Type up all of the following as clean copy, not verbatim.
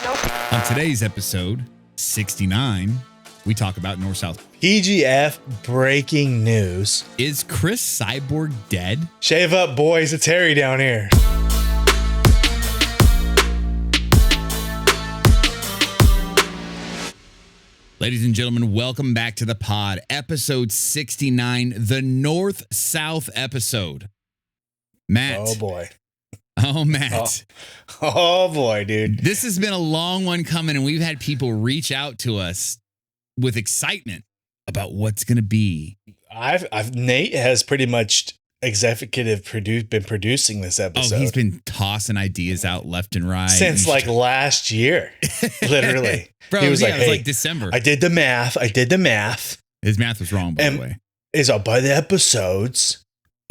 On today's episode, 69, we talk about North-South. PGF breaking news. Is Chris Cyborg dead? Shave up, boys. It's Harry down here. Ladies and gentlemen, welcome back to the pod. Episode 69, the North-South episode. Matt. Oh, boy. Oh, Matt. Oh, boy, dude. This has been a long one coming, and we've had people reach out to us with excitement about what's going to be. Nate has pretty much been producing this episode. Oh, he's been tossing ideas out left and right. Since like last year, literally. Bro, he was it like, was like December. I did the math. His math was wrong, by the way. Is by the episodes.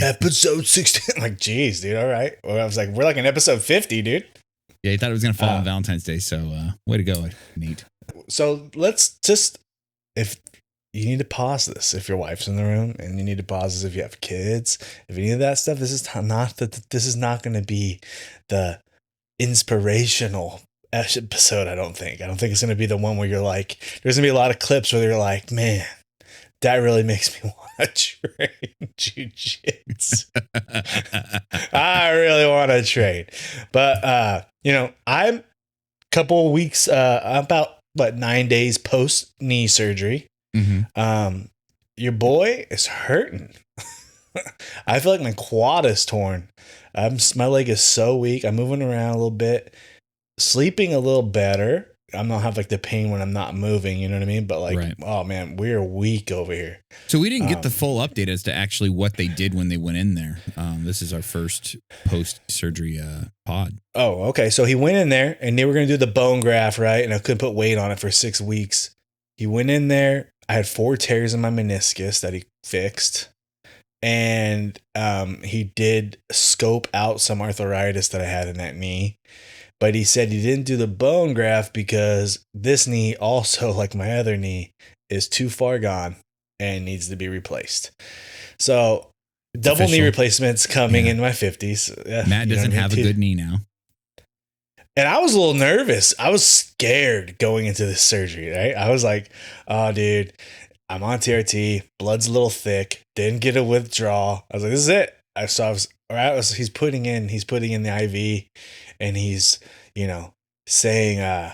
Episode 16. Like, geez, dude. All right. Well, I was like, we're like in episode 50, dude. Yeah, he thought it was going to fall on Valentine's Day. So way to go. Neat. So let's just, if you need to pause this, if your wife's in the room, and you need to pause this if you have kids, if any of that stuff, this is not going to be the inspirational episode. I don't think it's going to be the one where you're like, there's going to be a lot of clips where you're like, man, that really makes me want to train jiu-jitsu. I really want to train. But, I'm a couple of weeks, about 9 days post knee surgery. Mm-hmm. Your boy is hurting. I feel like my quad is torn. My leg is so weak. I'm moving around a little bit, sleeping a little better. I'm not have like the pain when I'm not moving, you know what I mean? But like, right. Oh man, we're weak over here. So we didn't get the full update as to actually what they did when they went in there. This is our first post-surgery pod. Oh, okay. So he went in there and they were going to do the bone graft, right? And I couldn't put weight on it for 6 weeks. He went in there. I had 4 tears in my meniscus that he fixed. And he did scope out some arthritis that I had in that knee. But he said he didn't do the bone graft because this knee also, like my other knee, is too far gone and needs to be replaced. So double knee replacements coming in my 50s. Matt doesn't have a good knee now. And I was a little nervous. I was scared going into this surgery, right? I was like, oh, dude, I'm on TRT. Blood's a little thick. Didn't get a withdrawal. I was like, this is it. He's putting in the IV. And he's, saying,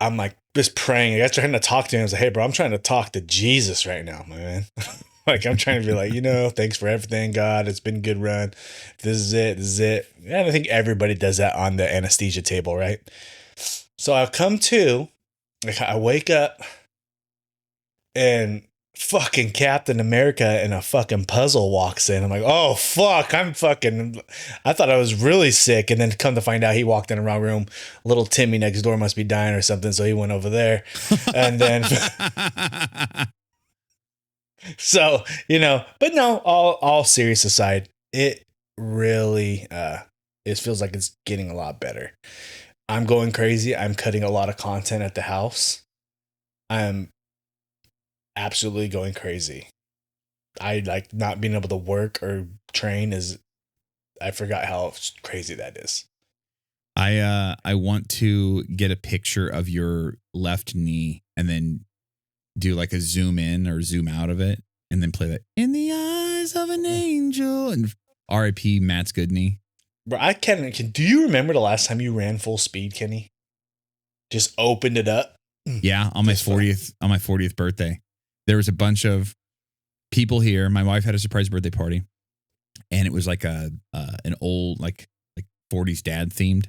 I'm like just praying. I got trying to talk to him. I was like, hey, bro, I'm trying to talk to Jesus right now, my man. Like, I'm trying to be like, thanks for everything, God. It's been a good run. This is it. And I think everybody does that on the anesthesia table, right? So I come to, I wake up and fucking Captain America in a fucking puzzle walks in. I'm like, oh fuck, I thought I was really sick. And then come to find out he walked in the wrong room. Little Timmy next door must be dying or something. So he went over there. And then, so, but no, all serious aside, it really, it feels like it's getting a lot better. I'm going crazy. I'm cutting a lot of content at the house. I'm absolutely going crazy. I like not being able to work or train I forgot how crazy that is. I want to get a picture of your left knee and then do like a zoom in or zoom out of it and then play that In the Eyes of an Angel and R.I.P. Matt's good knee. Bro, do you remember the last time you ran full speed, Kenny? Just opened it up? Yeah, on my 40th birthday. There was a bunch of people here. My wife had a surprise birthday party, and it was like an old like 40s dad themed.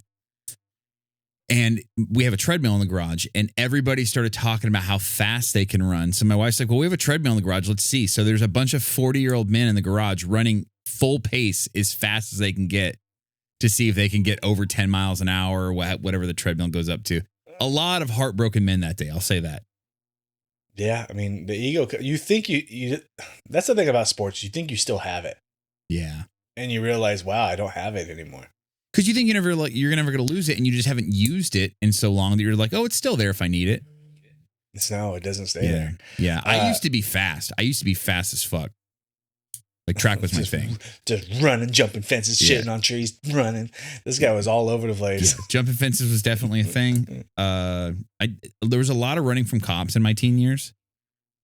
And we have a treadmill in the garage, and everybody started talking about how fast they can run. So my wife's like, "Well, we have a treadmill in the garage. Let's see." So there's a bunch of 40-year-old men in the garage running full pace as fast as they can get to see if they can get over 10 miles an hour or whatever the treadmill goes up to. A lot of heartbroken men that day. I'll say that. Yeah, I mean, the ego, you think you that's the thing about sports. You think you still have it. Yeah. And you realize, wow, I don't have it anymore. Because you think you're never going to lose it, and you just haven't used it in so long that you're like, oh, it's still there if I need it. No, it doesn't stay there. Yeah. I used to be fast. I used to be fast as fuck. Like track was my thing. Just running, jumping fences, shitting on trees, running. This guy was all over the place. Yeah, jumping fences was definitely a thing. There was a lot of running from cops in my teen years.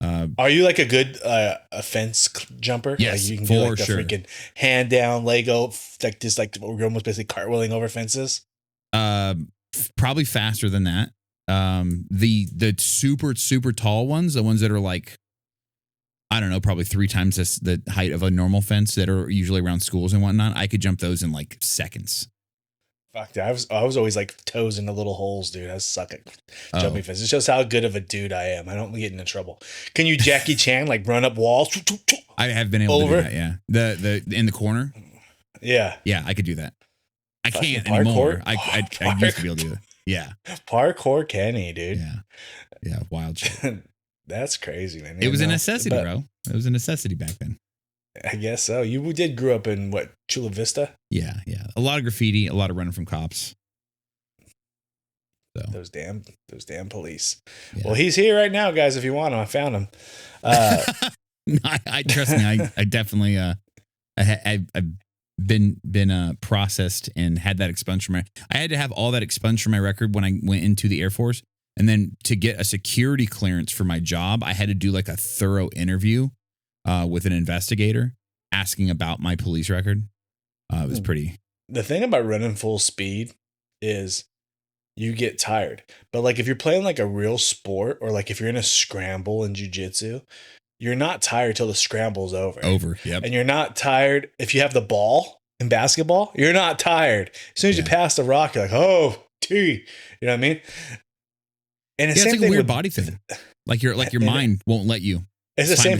Are you like a good a fence jumper? Yes, like you can for do like the sure. freaking hand down, Lego, like just like you're almost basically cartwheeling over fences. Probably faster than that. The super tall ones, the ones that are like, I don't know, probably 3 times the height of a normal fence that are usually around schools and whatnot. I could jump those in like seconds. Fuck that. I was always like toes into little holes, dude. I suck at jumping fences. It shows how good of a dude I am. I don't get into trouble. Can you Jackie Chan like run up walls? I have been able to do that, yeah. The in the corner. Yeah. Yeah, I could do that. I Fucking can't anymore. I used to be able to do it. Yeah. Parkour Kenny, dude. Yeah. Yeah, wild shit. That's crazy, man. It was a necessity, bro. It was a necessity back then. I guess so. You did grow up in what, Chula Vista? Yeah. A lot of graffiti, a lot of running from cops. So those damn police. Yeah. Well, he's here right now, guys. If you want him, I found him. I trust me. I definitely I've been processed and had that expunged from I had to have all that expunged from my record when I went into the Air Force. And then to get a security clearance for my job, I had to do like a thorough interview with an investigator asking about my police record. It was pretty. The thing about running full speed is you get tired. But like if you're playing like a real sport or like if you're in a scramble in jiu-jitsu, you're not tired till the scramble's over. Yep. And you're not tired if you have the ball in basketball. You're not tired. As soon as you pass the rock, you're like, oh, T. You know what I mean? And it's like a weird body thing. Like your mind won't let you. It's the same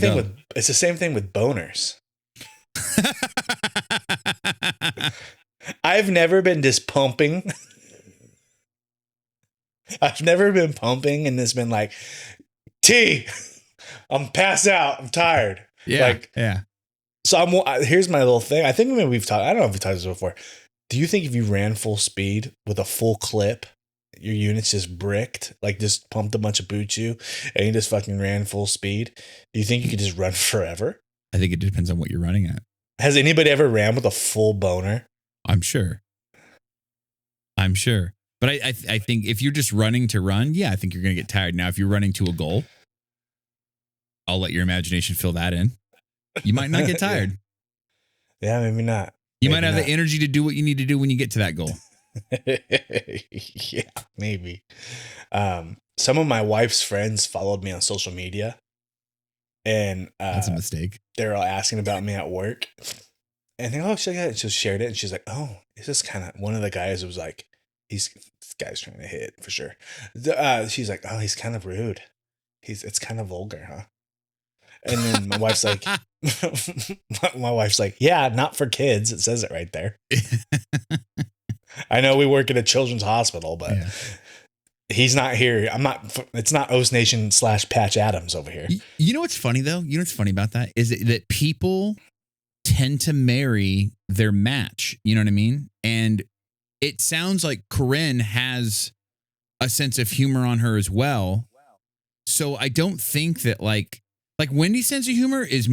thing with boners. I've never been this pumping. I've never been pumping and it's been like, T, I'm passed out. I'm tired. Yeah. So here's my little thing. I think maybe we've talked. I don't know if we've talked this before. Do you think if you ran full speed with a full clip, your unit's just bricked, like just pumped a bunch of Buchu and you just fucking ran full speed? Do you think you could just run forever? I think it depends on what you're running at. Has anybody ever ran with a full boner? I'm sure. But I think if you're just running to run, I think you're going to get tired. Now, if you're running to a goal, I'll let your imagination fill that in. You might not get tired. Yeah, maybe not. You might have the energy to do what you need to do when you get to that goal. Yeah, maybe. Some of my wife's friends followed me on social media, and that's a mistake. They're all asking about me at work, and they she just shared it, and she's like, "Oh, is this kind of one of the guys?" Who was like, this guy's trying to hit for sure." She's like, "Oh, he's kind of rude. It's kind of vulgar, huh?" And then my wife's like, "Yeah, not for kids. It says it right there." I know we work at a children's hospital, but he's not here. It's not Oast Nation / Patch Adams over here. You know what's funny though? You know what's funny about that is that people tend to marry their match. You know what I mean? And it sounds like Corinne has a sense of humor on her as well. So I don't think that like Wendy's sense of humor is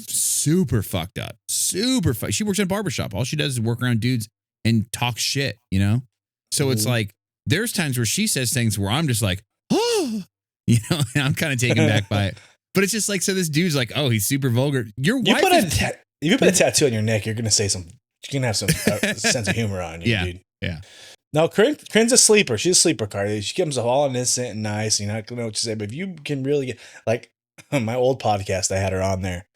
super fucked up. Super fucked. She works in a barbershop. All she does is work around dudes and talk shit, you know? So it's like, there's times where she says things where I'm just like, oh, you know, and I'm kind of taken back by it. But it's just like, so this dude's like, oh, he's super vulgar. Your wife if you put a tattoo on your neck, you're going to say you're going to have some sense of humor on you, dude. Yeah. No, Corinne's a sleeper. She's a sleeper card. She comes all innocent and nice. You're not going to know what to say. But if you can really get, like, my old podcast, I had her on there.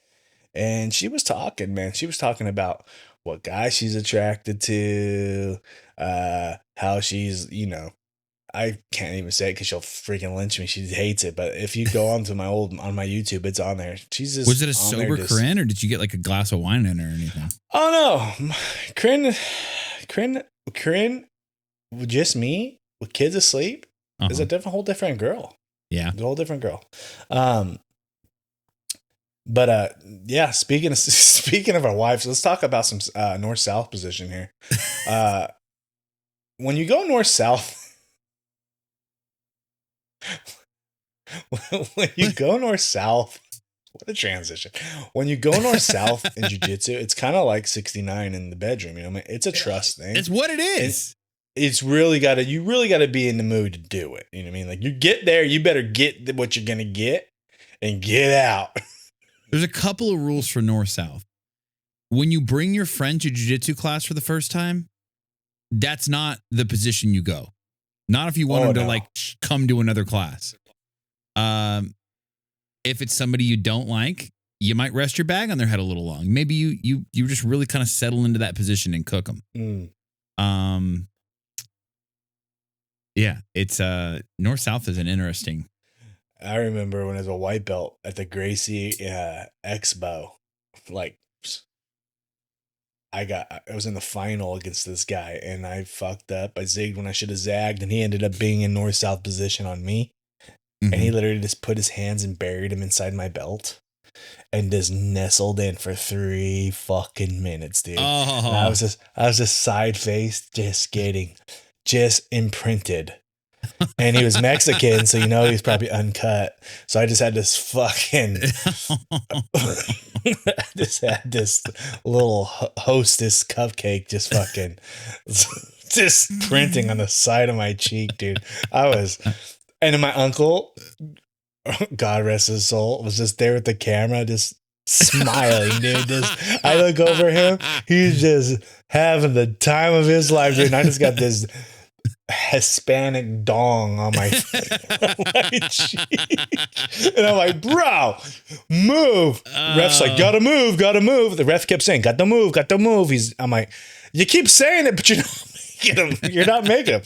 And she was talking, man. She was talking about what guy she's attracted to, how she's, you know, I can't even say it because she'll freaking lynch me. She hates it. But if you go on to on my YouTube, it's on there. She's just. Was it a sober Corinne or did you get like a glass of wine in her or anything? Oh, no. Corinne, just me with kids asleep is a whole different girl. Yeah. It's a whole different girl. But yeah, speaking of our wives, let's talk about some north-south position here. When you go north-south, when you go north-south, What a transition. When you go north-south in jiu-jitsu, it's kind of like 69 in the bedroom. You know, it's a trust thing. It's what it is. It's really you really got to be in the mood to do it. You know what I mean? Like, you get there, you better get what you're going to get and get out. There's a couple of rules for north-south. When you bring your friend to jiu-jitsu class for the first time, that's not the position you go. Not if you want them to like come to another class. If it's somebody you don't like, you might rest your bag on their head a little long. Maybe you just really kind of settle into that position and cook them. Yeah, it's north-south is an interesting. I remember when I was a white belt at the Gracie Expo, like I was in the final against this guy and I fucked up. I zigged when I should have zagged, and he ended up being in north-south position on me. And he literally just put his hands and buried him inside my belt and just nestled in for 3 fucking minutes, dude. Oh. I was just side faced, just imprinted. And he was Mexican, so he was probably uncut. So I just had this fucking, little hostess cupcake, just printing on the side of my cheek, dude. And then my uncle, God rest his soul, was just there with the camera, just smiling, dude. I look over him, he's just having the time of his life, dude. And I just got this Hispanic dong on my cheek. And I'm like, bro, move. Ref's like, gotta move. The ref kept saying, got to move. I'm like, you keep saying it, but you're not making him. You're not making him.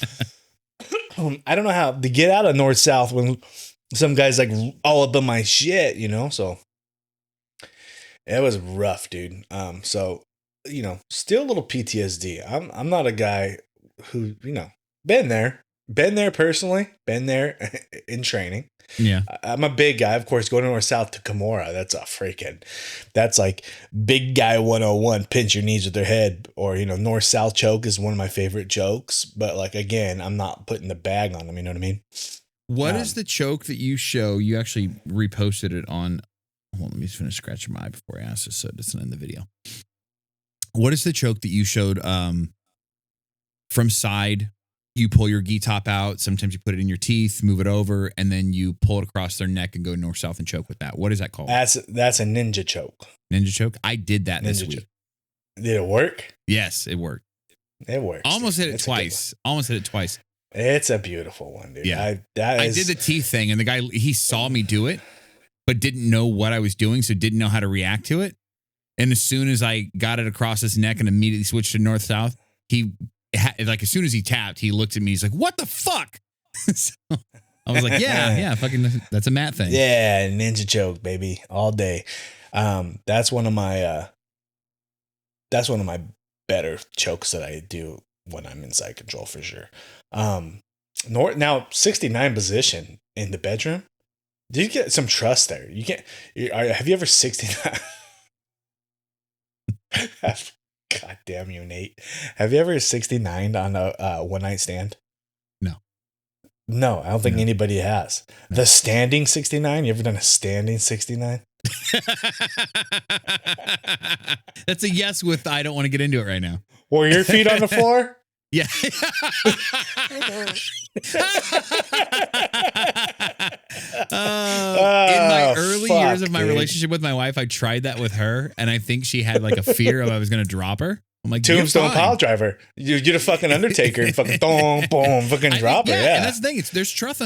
I don't know how to get out of north-south when some guy's like all up in my shit, so it was rough, dude. So, still a little PTSD. I'm not a guy who, been there personally, been there in training. Yeah. I'm a big guy, of course, going north-south to Kimura. That's like big guy 101, pinch your knees with their head, or, north-south choke is one of my favorite chokes. But like, again, I'm not putting the bag on them. You know what I mean? What is the choke that you show? You actually reposted it on, hold on, let me just finish scratching my eye before I ask this so it doesn't end the video. What is the choke that you showed from side? You pull your gi top out. Sometimes you put it in your teeth, move it over, and then you pull it across their neck and go north-south and choke with that. What is that called? That's a ninja choke. Ninja choke? I did that this week. Did it work? Yes, it worked. It works. Almost hit it twice. It's a beautiful one, dude. Yeah. I did the teeth thing, and the guy, he saw me do it, but didn't know what I was doing, so didn't know how to react to it. And as soon as I got it across his neck and immediately switched to north-south, as soon as he tapped, he looked at me. He's like, "What the fuck?" So I was like, "Yeah, fucking, that's a Matt thing." Yeah, ninja choke, baby, all day. That's one of my better chokes that I do when I'm in side control for sure. Now 69 position in the bedroom. Do you get some trust there? Have you ever 69? God damn you, Nate. Have you ever 69'd on a one night stand? No, I don't think anybody has. No. The standing 69? You ever done a standing 69? That's a yes with I don't want to get into it right now. Were your feet on the floor? Yeah. In my early years of my relationship with my wife, I tried that with her, and I think she had like a fear of I was going to drop her. I'm like, Tombstone pile driver. You're the fucking Undertaker and fucking boom, boom, fucking drop her. Yeah, and that's the thing. There's trust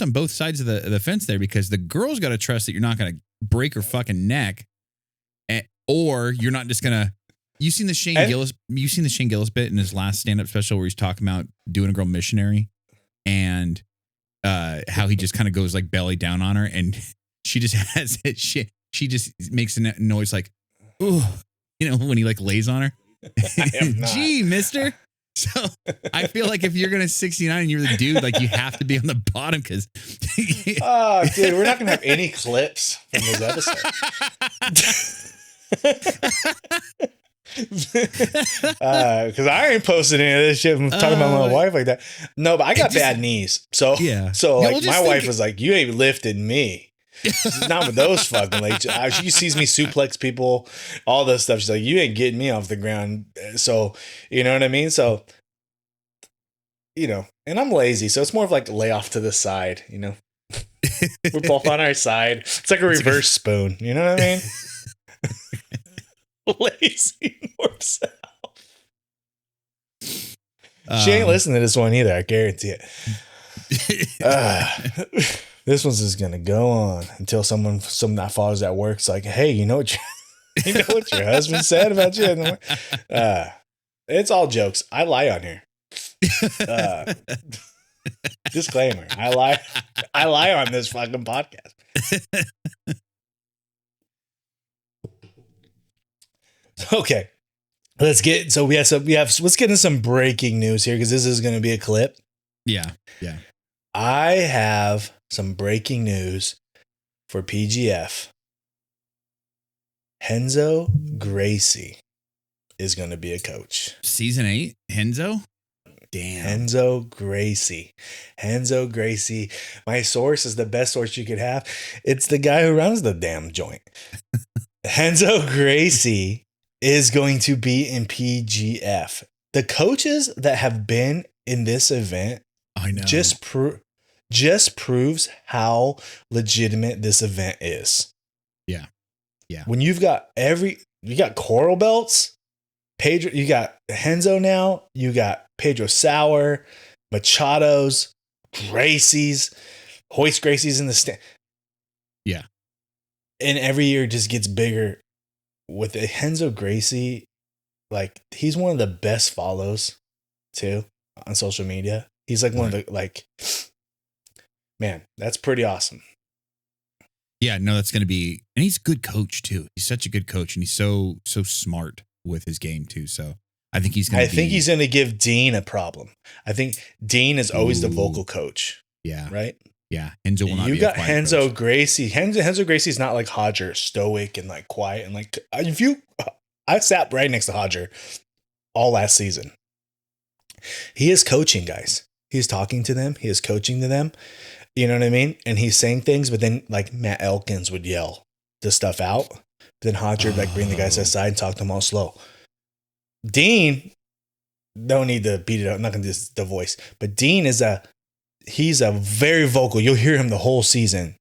on both sides of the fence there, because the girl's got to trust that you're not going to break her fucking neck, or you're not just going to. You seen the Shane Gillis bit in his last stand-up special where he's talking about doing a girl missionary and how he just kind of goes like belly down on her, and she just has it. She just makes a noise like, ooh, when he like lays on her. Gee, mister. So I feel like if you're going to 69 and you're the dude, like you have to be on the bottom because. Oh, dude, we're not going to have any clips from this episode. Because I ain't posting any of this shit. I'm talking about my wife like that. No, but I got bad knees. So, yeah. So like my wife was like, "You ain't lifted me." She's not with those fucking ladies. She sees me suplex people, all this stuff. She's like, you ain't getting me off the ground. So, you know what I mean? So, you know, and I'm lazy. So it's more of like lay off to the side, you know? We're both on our side. It's like a reverse spoon. You know what I mean? Lazy north south. She ain't listening to this one either. I guarantee it. This one's just gonna go on until someone that follows at work's like, hey, you know what your husband said about you? It's all jokes. I lie on here. Disclaimer: I lie on this fucking podcast. Okay, let's get into some breaking news here because this is going to be a clip. Yeah. I have some breaking news for PGF. Renzo Gracie is going to be a coach. Season 8, Renzo? Damn. Renzo Gracie. My source is the best source you could have. It's the guy who runs the damn joint. Renzo Gracie is going to be in PGF. The coaches that have been in this event, I know, just proves how legitimate this event is. Yeah. When you got Coral Belts, Pedro, you got Renzo now, you got Pedro Sauer, Machados, Gracie's, Hoist Gracie's in the stand. Yeah. And every year it just gets bigger. With Renzo Gracie, like, he's one of the best follows too on social media. He's like one of the, like, man, that's pretty awesome. Yeah, no, that's going to be, and he's a good coach too. He's such a good coach, and he's so smart with his game too. So I think he's going to think he's going to give Dean a problem. I think Dean is always the vocal coach. Yeah. Right? Yeah. Renzo will not you be got a quiet Renzo coach. Gracie. Renzo Gracie's not like Hodger, stoic and like quiet. And like, I sat right next to Hodger all last season. He is coaching guys. He's talking to them. He is coaching to them. You know what I mean? And he's saying things, but then like Matt Elkins would yell the stuff out. Then Hodger would like bring the guys aside and talk to them all slow. Dean, don't need to beat it up. I'm not going to do the voice, but Dean he's a very vocal. You'll hear him the whole season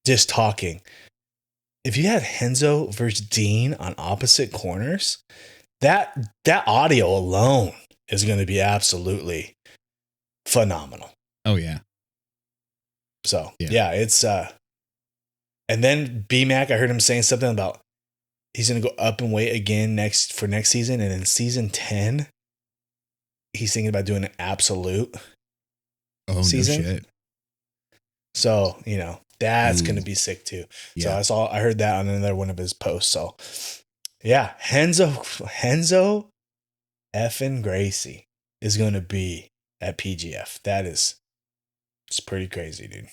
just talking. If you had Renzo versus Dean on opposite corners, that audio alone is going to be absolutely phenomenal. Oh yeah. So yeah, it's and then BMAC, I heard him saying something about he's going to go up in weight again next season, and in season 10, he's thinking about doing an absolute season. No shit. So, you know, that's going to be sick too. Yeah. So I heard that on another one of his posts. So yeah, Renzo effing Gracie is going to be at PGF. It's pretty crazy, dude.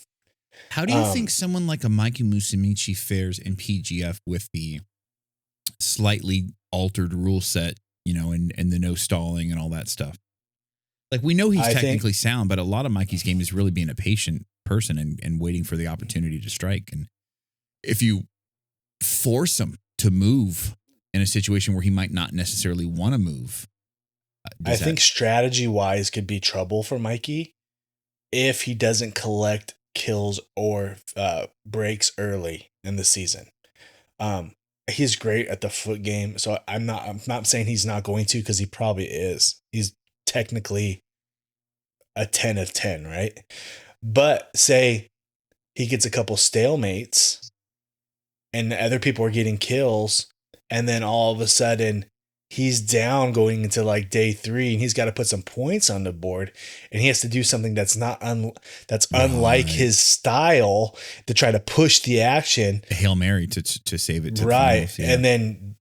How do you think someone like a Mikey Musumeci fares in PGF with the slightly altered rule set, you know, and the no stalling and all that stuff? Like, we know he's technically sound, but a lot of Mikey's game is really being a patient person and waiting for the opportunity to strike. And if you force him to move in a situation where he might not necessarily want to move, I think strategy-wise could be trouble for Mikey if he doesn't collect kills or breaks early in the season. He's great at the foot game, so I'm not saying he's not going to, because he probably is. He's technically a 10 of 10, right? But say he gets a couple stalemates and the other people are getting kills, and then all of a sudden he's down going into like day 3 and he's got to put some points on the board, and he has to do something that's unlike his style to try to push the action. A Hail Mary to save it. Right. And then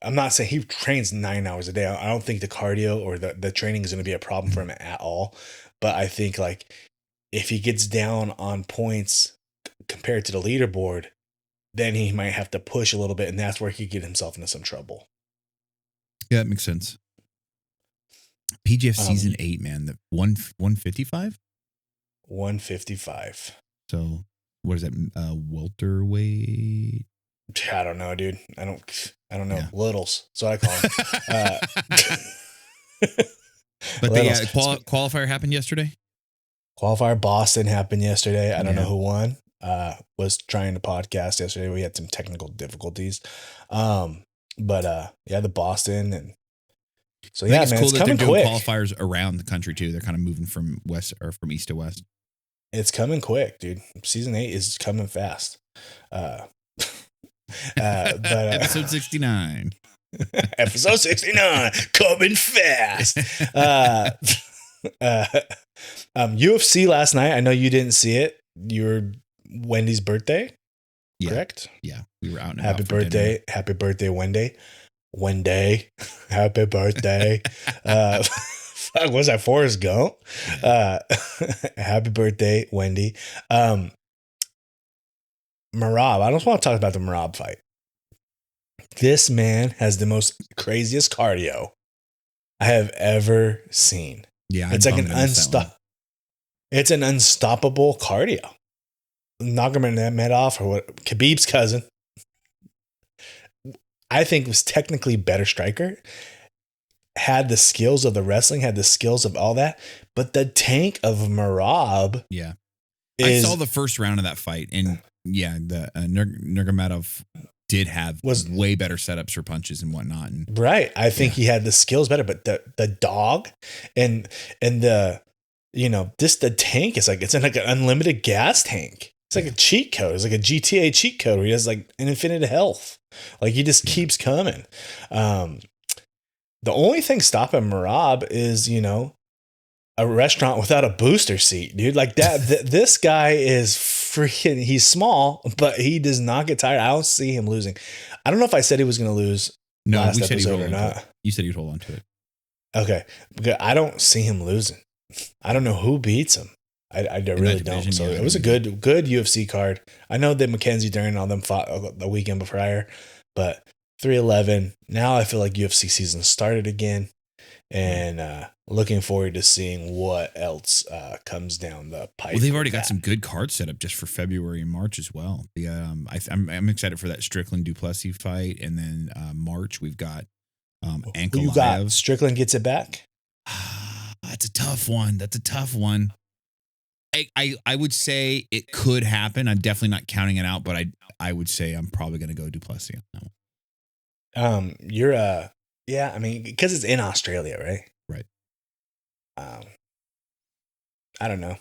I'm not saying he trains 9 hours a day. I don't think the cardio or the training is going to be a problem for him at all. But I think like if he gets down on points compared to the leaderboard, then he might have to push a little bit, and that's where he could get himself into some trouble. Yeah, that makes sense. PGF season 8, man, the 155? 155. So what is that? Welterweight. I don't know, dude. I don't know. Yeah. Littles. That's what I call them. But the qualifier happened yesterday. Qualifier Boston happened yesterday. I don't know Yeah. who won. Was trying to podcast yesterday. We had some technical difficulties. The Boston, and so I think man, cool it's that coming they're doing quick. qualifiers around the country too. They're kind of moving from west or from east to west. It's coming quick, dude. Season 8 is coming fast. Episode 69. Episode 69 coming fast. UFC last night. I know you didn't see it. Your Wendy's birthday, correct? Yeah, we were out and Happy about for birthday. dinner. Happy birthday, Wendy. Wendy. Happy birthday. Fuck, was that Forrest Gump? Happy birthday, Wendy. Merab. I don't want to talk about the Merab fight. This man has the most craziest cardio I have ever seen. Yeah, it's like it's an unstoppable cardio. Nurmagomedov, or what? Khabib's cousin, I think was technically better striker. Had the skills of the wrestling, had the skills of all that, but the tank of Merab. Yeah, I saw the first round of that fight, and yeah, the Nurmagomedov did have way better setups for punches and whatnot. And right, I think he had the skills better, but the dog and the the tank is like it's in like an unlimited gas tank. It's like a cheat code. It's like a GTA cheat code where he has like an infinite health. Like he just keeps coming. The only thing stopping Merab is, a restaurant without a booster seat, dude. Like that, this guy is freaking, he's small, but he does not get tired. I don't see him losing. I don't know if I said he was going to lose last episode or not. You said you'd hold on to it. Okay. Because I don't see him losing. I don't know who beats him. I really don't. So it was a good UFC card. I know that Mackenzie Dern and all them fought the weekend prior, but 311. Now I feel like UFC season started again, and looking forward to seeing what else comes down the pipe. Well, they've already got some good cards set up just for February and March as well. The I'm excited for that Strickland Duplessis fight, and then March we've got Ankalaev. You got Strickland gets it back. That's a tough one. I would say it could happen. I'm definitely not counting it out, but I would say I'm probably going to go Duplessis on that one. I mean, because it's in Australia, right? Right. I don't know.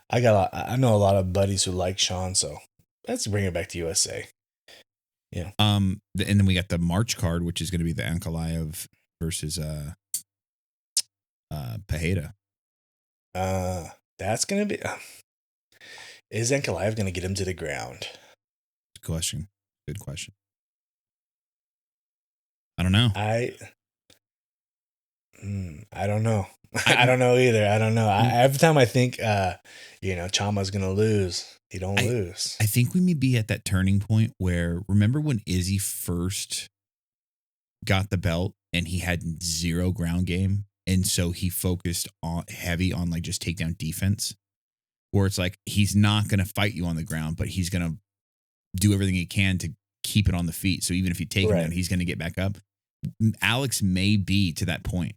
I know a lot of buddies who like Sean, so let's bring it back to USA. Yeah. And then we got the March card, which is going to be the Ankalaev versus Pereira. That's gonna be. Is Ankalaev gonna get him to the ground? Good question. I don't know. I don't know. I don't know either. I don't know. Every time I think, Chama's gonna lose, he don't lose. I think we may be at that turning point where, remember when Izzy first got the belt and he had zero ground game, and so he focused heavy on like just takedown defense, where it's like he's not gonna fight you on the ground, but he's gonna do everything he can to keep it on the feet. So even if you take him down, he's gonna get back up. Alex may be to that point,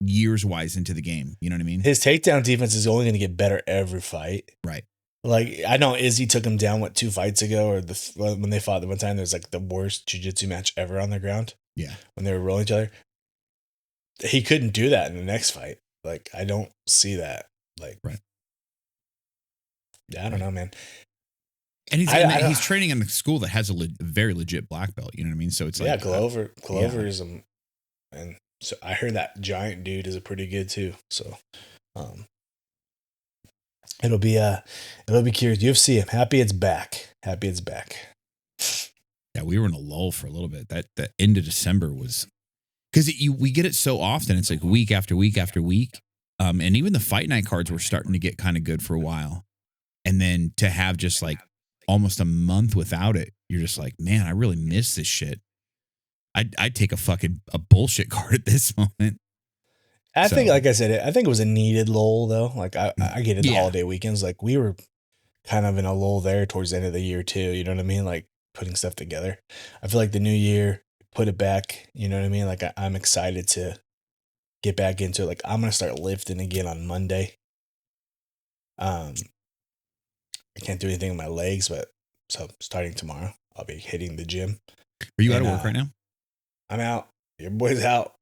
years wise into the game. You know what I mean? His takedown defense is only going to get better every fight. Right. Like, I know Izzy took him down, 2 fights ago, or when they fought the one time, there was like the worst jiu-jitsu match ever on the ground. Yeah. When they were rolling each other. He couldn't do that in the next fight. Like, I don't see that. Like, right. Yeah, I don't know, man. And he's training in a school that has a very legit black belt. You know what I mean? So it's like Glover is and so I heard that Giant dude is a pretty good too. So, it'll be curious. UFC, I'm happy it's back. Yeah, we were in a lull for a little bit. That end of December was because we get it so often. It's like week after week after week, and even the fight night cards were starting to get kind of good for a while, and then to have just like almost a month without it, you're just like, man, I really miss this shit. I'd take a bullshit card at this moment. I think, like I said, I think it was a needed lull though. Like I get it. The holiday weekends, like we were kind of in a lull there towards the end of the year too. You know what I mean? Like putting stuff together. I feel like the new year, put it back. You know what I mean? Like I'm excited to get back into it. Like I'm gonna start lifting again on Monday. I can't do anything with my legs, but so starting tomorrow, I'll be hitting the gym. Are you out of work right now? I'm out. Your boy's out.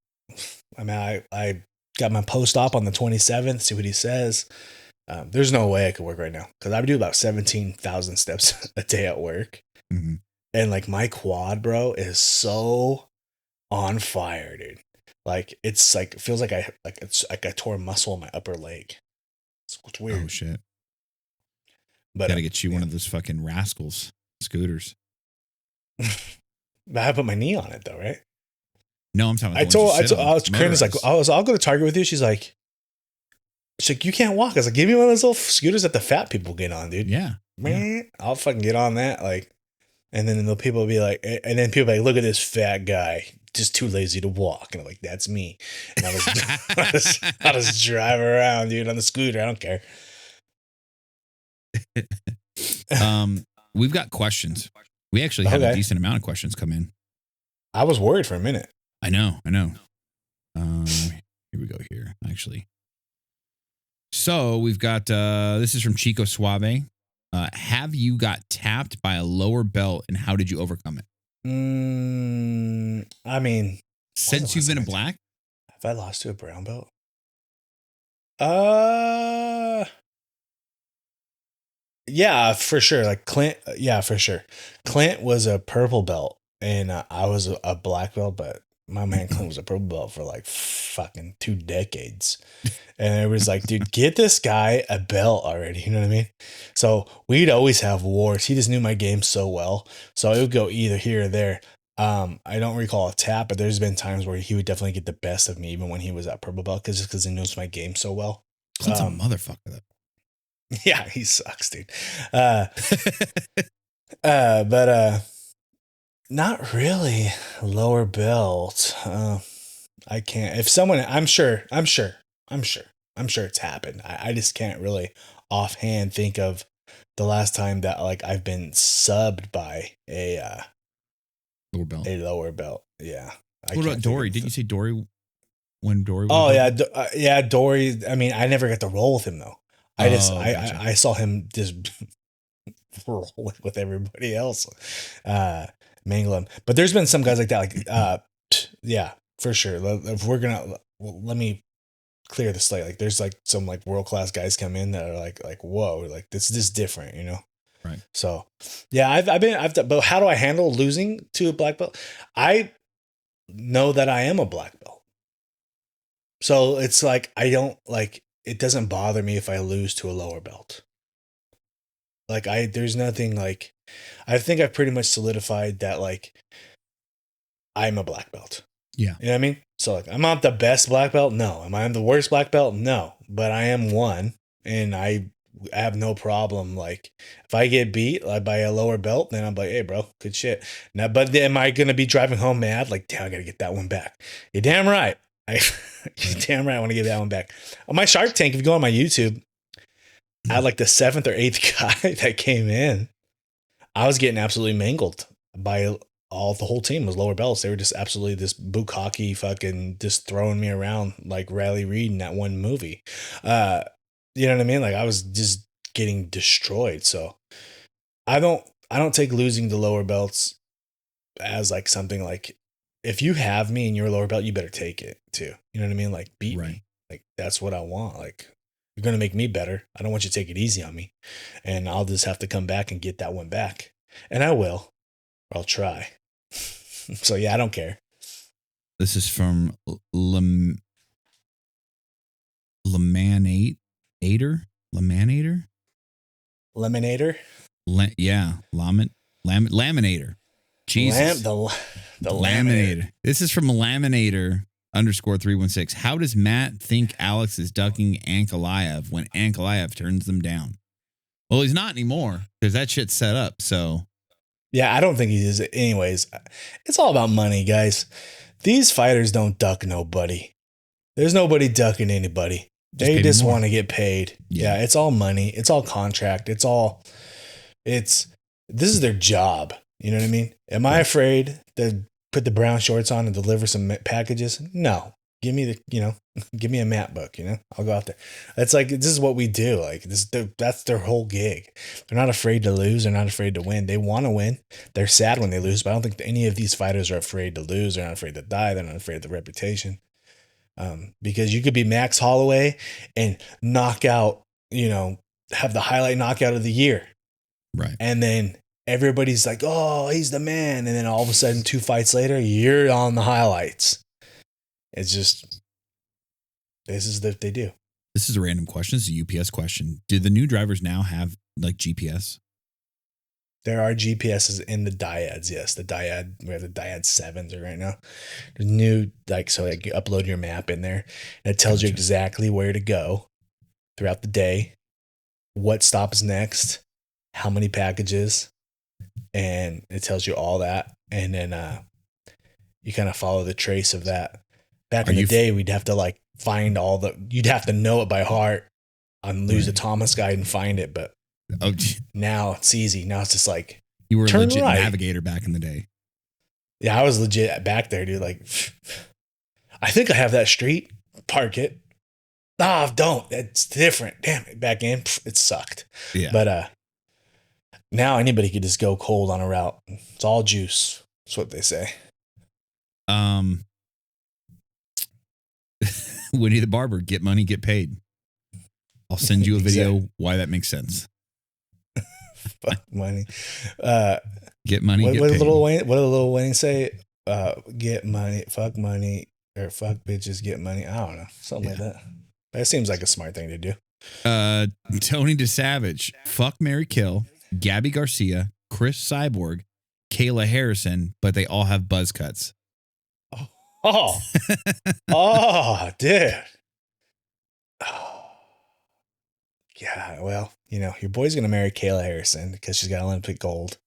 I'm out. I got my post-op on the 27th. See what he says. There's no way I could work right now because I do about 17,000 steps a day at work. Mm-hmm. And like my quad, bro, is so on fire, dude. Like it's like, it feels like I tore a muscle in my upper leg. It's weird. Oh shit. But gotta get you one of those fucking rascals scooters. But I put my knee on it though, right? No, I'm talking about Corinne's like, I'll go to Target with you. She's like, you can't walk. I was like, give me one of those little scooters that the fat people get on, dude. Yeah. Man, I'll fucking get on that. Like, and then the people will be like, and then people are like, look at this fat guy, just too lazy to walk. And I'm like, that's me. And I'll just drive around, dude, on the scooter. I don't care. We've got questions. We actually had a decent amount of questions come in. I was worried for a minute. I know. Here we go here, actually. So we've got, this is from Chico Suave. Have you got tapped by a lower belt and how did you overcome it? I mean, since you've been a black? Have I lost to a brown belt? Yeah, for sure. Like Clint, yeah, for sure. Clint was a purple belt and I was a black belt, but my man Clint was a purple belt for like fucking 2 decades. And it was like, dude, get this guy a belt already. You know what I mean? So we'd always have wars. He just knew my game so well. So it would go either here or there. I don't recall a tap, but there's been times where he would definitely get the best of me, even when he was at purple belt, because he knows my game so well. Clint's a motherfucker, though. Yeah, he sucks, dude. But not really lower belt. I can't. If someone, I'm sure it's happened. I just can't really offhand think of the last time that like I've been subbed by a lower belt. A lower belt. Yeah. What about Dory? Did you say Dory when Dory? Oh yeah, Dory. I mean, I never got to roll with him though. Gotcha. I saw him just roll with everybody else, mangle him. But there's been some guys like that, like yeah, for sure. If we're gonna, let me clear the slate. Like there's like some like world class guys come in that are like whoa, like this is different, you know. Right. So yeah, I've done, but how do I handle losing to a black belt? I know that I am a black belt, so it's like I don't like. It doesn't bother me if I lose to a lower belt. Like there's nothing like, I think I've pretty much solidified that like I'm a black belt. Yeah. You know what I mean? So like, I'm not the best black belt. No. Am I the worst black belt? No, but I am one and I have no problem. Like if I get beat by a lower belt, then I'm like, hey bro, good shit. Now, but am I going to be driving home mad? Like, damn, I got to get that one back. You're damn right. You're damn right. I want to get that one back. On my Shark Tank, if you go on my YouTube, I had like the 7th or 8th guy that came in. I was getting absolutely mangled by the whole team was lower belts. They were just absolutely this bukkake fucking just throwing me around like Riley Reid in that one movie. You know what I mean? Like I was just getting destroyed. So I don't take losing to lower belts as like something like, if you have me in your lower belt, you better take it too. You know what I mean? Like beat me. Like that's what I want. Like you're going to make me better. I don't want you to take it easy on me. And I'll just have to come back and get that one back. And I will, or I'll try. So yeah, I don't care. This is from Lamanator. Laminator. Jesus. The laminator. This is from Laminator _316. How does Matt think Alex is ducking Ankalaev when Ankalaev turns them down? Well, he's not anymore because that shit's set up. So yeah, I don't think he is. Anyways, it's all about money, guys. These fighters don't duck nobody. There's nobody ducking anybody. They pay me just more. want to get paid. Yeah. Yeah, it's all money. It's all contract. This is their job. You know what I mean? Am I Right. afraid to put the brown shorts on and deliver some packages? No. Give me give me a map book, I'll go out there. That's like, this is what we do. Like that's their whole gig. They're not afraid to lose. They're not afraid to win. They want to win. They're sad when they lose, but I don't think any of these fighters are afraid to lose. They're not afraid to die. They're not afraid of the reputation. Because you could be Max Holloway and knock out, have the highlight knockout of the year. Right. And then everybody's like, oh, he's the man. And then all of a sudden, 2 fights later, you're on the highlights. It's just, this is what they do. This is a random question. This is a UPS question. Do the new drivers now have like GPS? There are GPSs in the dyads. Yes, we have the dyad 7s right now. There's new, so you upload your map in there, and it tells you exactly where to go throughout the day, what stops next, how many packages, and it tells you all that. And then you kind of follow the trace of that. Back in the day, we'd have to find you'd have to know it by heart on Lose the Thomas guide and find it. But now it's easy. Now it's just like, you were a legit right. navigator back in the day. Yeah, I was legit back there, dude. I think I have that street. Park it. Ah, don't. It's different. Damn it. Back in, it sucked. Yeah. But now anybody could just go cold on a route. It's all juice. That's what they say. Winnie the Barber, get money, get paid. I'll send you a video why that makes sense. Fuck money. Get money, what get did paid. What did Lil Wayne say? Get money, or fuck bitches, get money. I don't know. Something like that. But it seems like a smart thing to do. Tony DeSavage, fuck, marry, kill, Gabby Garcia, Chris Cyborg, Kayla Harrison, but they all have buzz cuts. Oh, oh, dude. Oh. Yeah, well, your boy's going to marry Kayla Harrison because she's got Olympic gold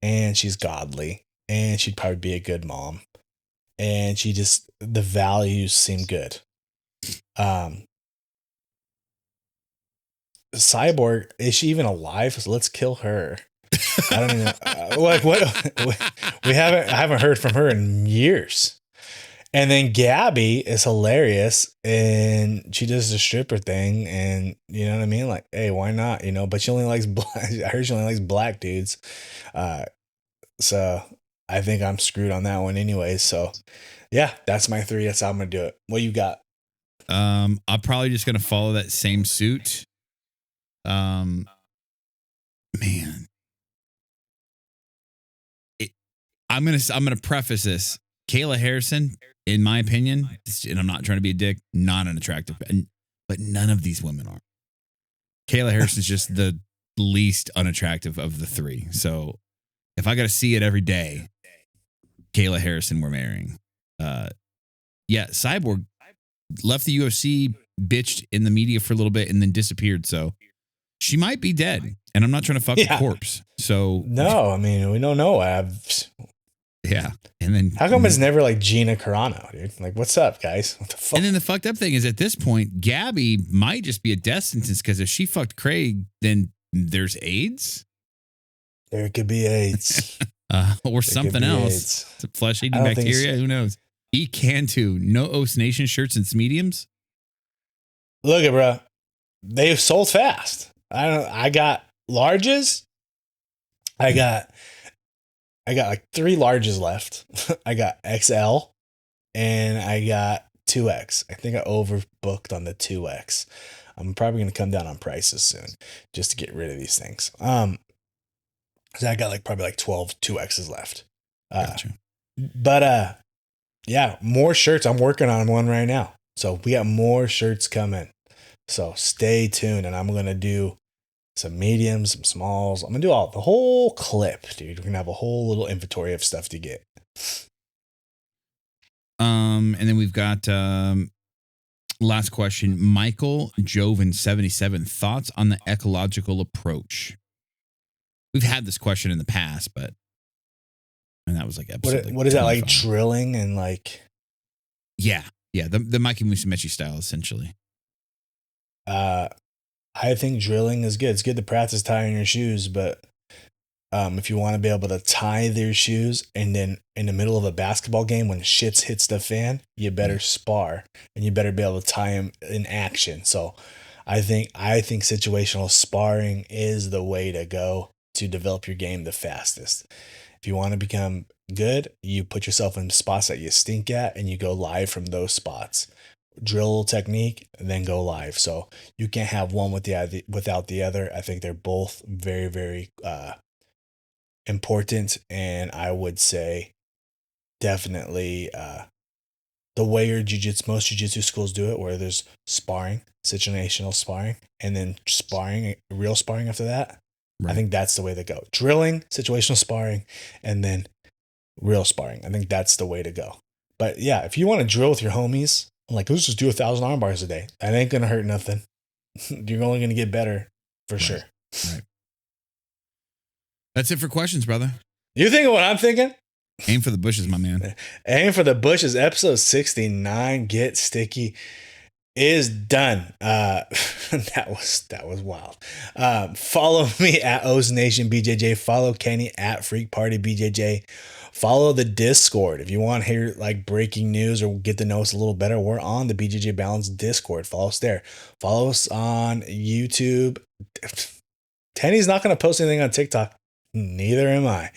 and she's godly and she'd probably be a good mom. And the values seem good. Cyborg, is she even alive? So let's kill her. I don't even what I haven't heard from her in years. And then Gabby is hilarious and she does the stripper thing and you know what I mean? Like, hey, why not? But she only likes I heard she only likes black dudes. So I think I'm screwed on that one anyway. So yeah, that's my 3. That's how I'm gonna do it. What you got? I'm probably just gonna follow that same suit. Man. I'm gonna preface this. Kayla Harrison, in my opinion, and I'm not trying to be a dick, not unattractive, but none of these women are. Kayla Harrison is just the least unattractive of the 3. So if I got to see it every day, Kayla Harrison we're marrying. Yeah, Cyborg left the UFC, bitched in the media for a little bit, and then disappeared. So she might be dead, and I'm not trying to fuck a corpse. So no, I mean, we don't know. Yeah. And then how come it's never like Gina Carano, dude? Like, what's up, guys? What the fuck? And then the fucked up thing is at this point, Gabby might just be a death sentence because if she fucked Craig, then there's AIDS. There could be AIDS. Or something else. It's a flesh-eating bacteria. Who knows? E-Can-2. No O's Nation shirts and mediums. Look at bro. They've sold fast. I got larges. I got like 3 larges left. I got XL and I got 2X. I think I overbooked on the 2X. I'm probably going to come down on prices soon just to get rid of these things. So I got probably 12 2Xs left. Gotcha. But yeah, more shirts. I'm working on one right now. So we got more shirts coming. So stay tuned and I'm going to do some mediums, some smalls. I'm going to do the whole clip, dude. We're going to have a whole little inventory of stuff to get. And then we've got last question. Michael Joven 77. Thoughts on the ecological approach? We've had this question in the past, and that was episode. What is that, like drilling and like? Yeah. The Mikey Musumeci style, essentially. I think drilling is good. It's good to practice tying your shoes, but if you want to be able to tie their shoes and then in the middle of a basketball game when shit hits the fan, you better spar and you better be able to tie them in action. So I think situational sparring is the way to go to develop your game the fastest. If you want to become good, you put yourself in spots that you stink at and you go live from those spots. Drill technique, and then go live. So you can't have one without the other. I think they're both very, very important. And I would say definitely the way most jiu-jitsu schools do it, where there's sparring, situational sparring, and then sparring, real sparring after that. Right. I think that's the way to go. Drilling, situational sparring, and then real sparring. I think that's the way to go. But yeah, if you want to drill with your homies, like, let's just do 1,000 arm bars a day. That ain't going to hurt nothing. You're only going to get better for sure. Right. That's it for questions, brother. You thinking what I'm thinking? Aim for the bushes, my man. Aim for the bushes. Episode 69, Get Sticky, is done. That was wild. Follow me at O's Nation BJJ. Follow Kenny at Freak Party BJJ. Follow the Discord. If you want to hear like breaking news or get to know us a little better, we're on the BJJ Balance Discord. Follow us there. Follow us on YouTube. Tenny's not going to post anything on TikTok. Neither am I.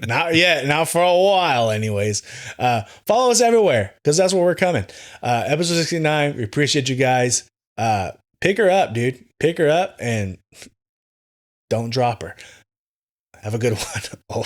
Not yet. Not for a while, anyways. Follow us everywhere because that's where we're coming. Episode 69. We appreciate you guys. Pick her up, dude. Pick her up and don't drop her. Have a good one.